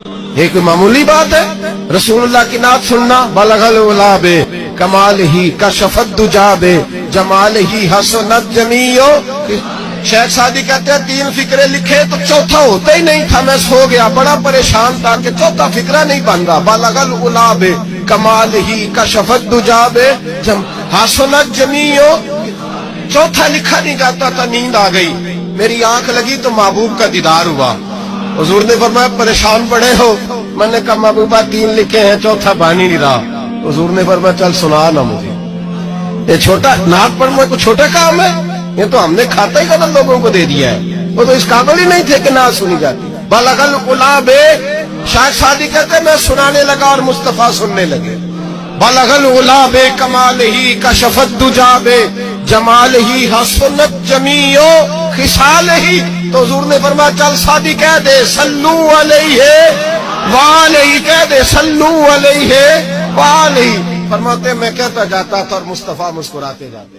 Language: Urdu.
یہ کوئی معمولی بات ہے؟ رسول اللہ کی نعت سننا، بلغل الا بے کمال ہی کشفت دجا بے جمال ہی حسنت جمیع. شیخ سعدی کہتے ہیں 3 فقرے لکھے تو چوتھا ہوتا ہی نہیں تھا، میں سو گیا بڑا پریشان تھا کہ چوتھا فقرہ نہیں بن رہا. بلغل الا بے کمال ہی کشفت دجا بے حسنت جمیع. چوتھا لکھا نہیں جاتا تھا، نیند آ گئی، میری آنکھ لگی تو محبوب کا دیدار ہوا. حضور نے فرمایا پریشان پڑے ہو؟ میں نے کہا محبوبہ 3 لکھے ہیں چوتھا بن ہی نہیں رہا. حضور نے فرمایا چل سنا نا مجھے. یہ چھوٹا نعت پڑھنا کوئی چھوٹا کام ہے؟ یہ تو ہم نے کھاتا ہی غلط لوگوں کو دے دیا ہے. وہ تو اس قابل ہی نہیں تھے کہ نعت سنی جاتی. بلغل الا بے، شاہ شادی کہتے ہیں میں سنانے لگا اور مصطفیٰ سننے لگے. بلغل الا بے کمال ہی کشفت دجا بے جمال ہی حسنت جمیع خصال ہی. تو حضور نے فرمایا چل سادی کہہ دے صلو علیہ وآلہ، کہہ دے صلو علیہ وآلہ. فرماتے میں کہتا جاتا تھا اور مصطفیٰ مسکراتے جاتے.